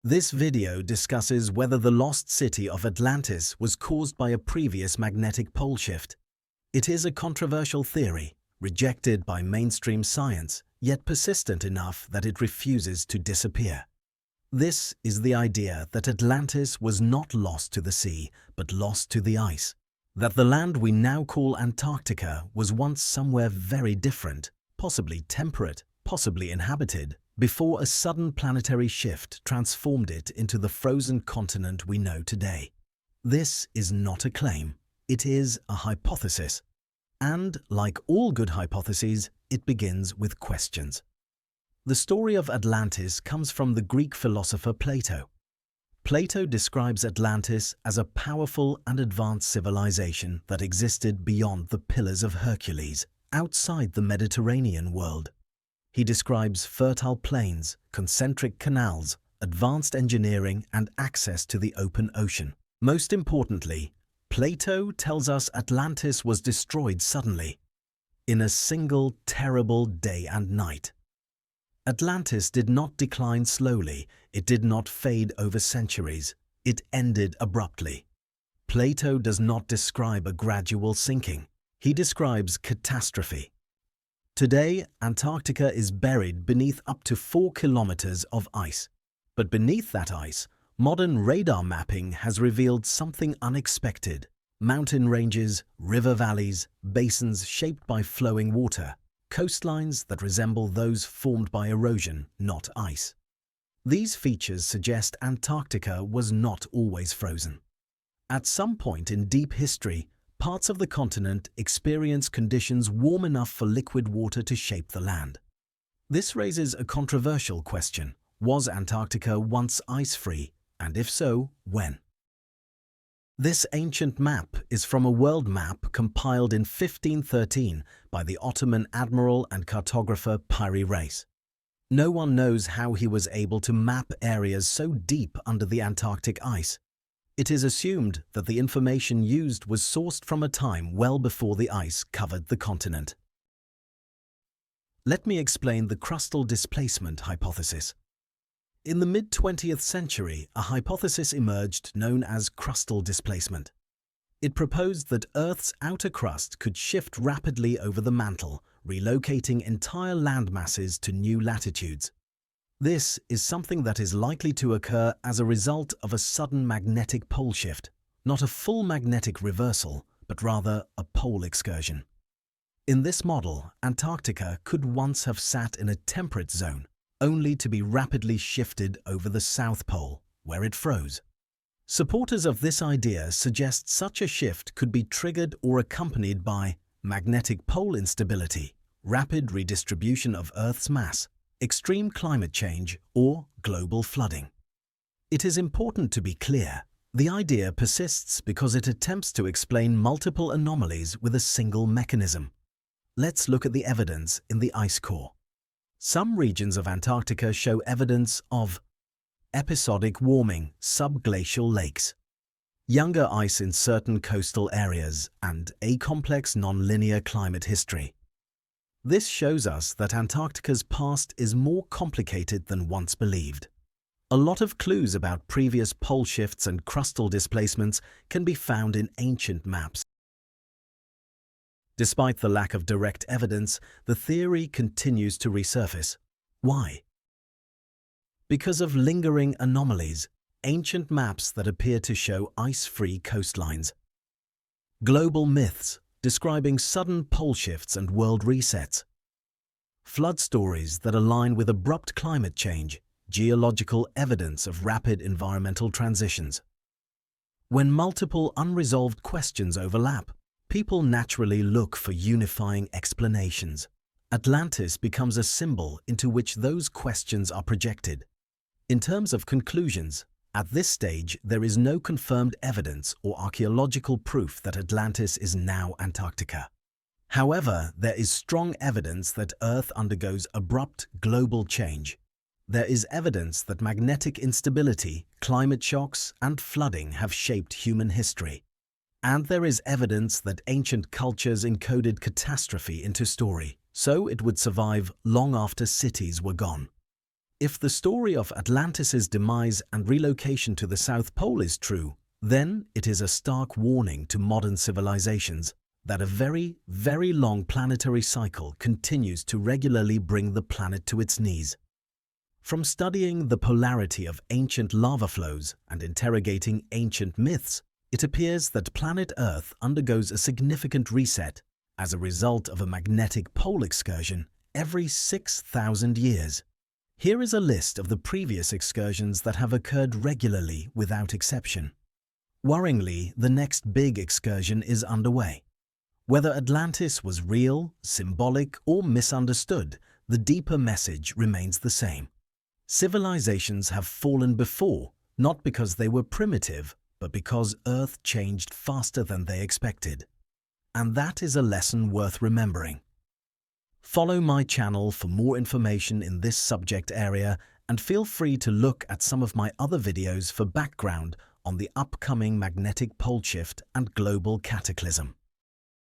This video discusses whether the lost city of Atlantis was caused by a previous magnetic pole shift. It is a controversial theory, rejected by mainstream science, yet persistent enough that it refuses to disappear. This is the idea that Atlantis was not lost to the sea, but lost to the ice. That the land we now call Antarctica was once somewhere very different, possibly temperate, possibly inhabited, before a sudden planetary shift transformed it into the frozen continent we know today. This is not a claim, it is a hypothesis. And, like all good hypotheses, it begins with questions. The story of Atlantis comes from the Greek philosopher Plato. Plato describes Atlantis as a powerful and advanced civilization that existed beyond the Pillars of Hercules, outside the Mediterranean world. He describes fertile plains, concentric canals, advanced engineering, and access to the open ocean. Most importantly, Plato tells us Atlantis was destroyed suddenly, in a single terrible day and night. Atlantis did not decline slowly, it did not fade over centuries, it ended abruptly. Plato does not describe a gradual sinking, he describes catastrophe. Today, Antarctica is buried beneath up to 4 kilometers of ice. But beneath that ice, modern radar mapping has revealed something unexpected. Mountain ranges, river valleys, basins shaped by flowing water, coastlines that resemble those formed by erosion, not ice. These features suggest Antarctica was not always frozen. At some point in deep history, parts of the continent experience conditions warm enough for liquid water to shape the land. This raises a controversial question. Was Antarctica once ice-free, and if so, when? This ancient map is from a world map compiled in 1513 by the Ottoman admiral and cartographer Piri Reis. No one knows how he was able to map areas so deep under the Antarctic ice. It is assumed that the information used was sourced from a time well before the ice covered the continent. Let me explain the crustal displacement hypothesis. In the mid-20th century, a hypothesis emerged known as crustal displacement. It proposed that Earth's outer crust could shift rapidly over the mantle, relocating entire land masses to new latitudes. This is something that is likely to occur as a result of a sudden magnetic pole shift, not a full magnetic reversal, but rather a pole excursion. In this model, Antarctica could once have sat in a temperate zone, only to be rapidly shifted over the South Pole, where it froze. Supporters of this idea suggest such a shift could be triggered or accompanied by magnetic pole instability, rapid redistribution of Earth's mass, extreme climate change, or global flooding. It is important to be clear, the idea persists because it attempts to explain multiple anomalies with a single mechanism. Let's look at the evidence in the ice core. Some regions of Antarctica show evidence of episodic warming, subglacial lakes, younger ice in certain coastal areas, and a complex nonlinear climate history. This shows us that Antarctica's past is more complicated than once believed. A lot of clues about previous pole shifts and crustal displacements can be found in ancient maps. Despite the lack of direct evidence, the theory continues to resurface. Why? Because of lingering anomalies, ancient maps that appear to show ice-free coastlines. Global myths describing sudden pole shifts and world resets. Flood stories that align with abrupt climate change, geological evidence of rapid environmental transitions. When multiple unresolved questions overlap, people naturally look for unifying explanations. Atlantis becomes a symbol into which those questions are projected. In terms of conclusions, at this stage there is no confirmed evidence or archaeological proof that Atlantis is now Antarctica. However, there is strong evidence that Earth undergoes abrupt global change. There is evidence that magnetic instability, climate shocks, and flooding have shaped human history. And there is evidence that ancient cultures encoded catastrophe into story, so it would survive long after cities were gone. If the story of Atlantis' demise and relocation to the South Pole is true, then it is a stark warning to modern civilizations that a very, very long planetary cycle continues to regularly bring the planet to its knees. From studying the polarity of ancient lava flows and interrogating ancient myths, it appears that planet Earth undergoes a significant reset as a result of a magnetic pole excursion every 6,000 years. Here is a list of the previous excursions that have occurred regularly without exception. Worryingly, the next big excursion is underway. Whether Atlantis was real, symbolic, or misunderstood, the deeper message remains the same. Civilizations have fallen before, not because they were primitive, but because Earth changed faster than they expected. And that is a lesson worth remembering. Follow my channel for more information in this subject area, and feel free to look at some of my other videos for background on the upcoming magnetic pole shift and global cataclysm.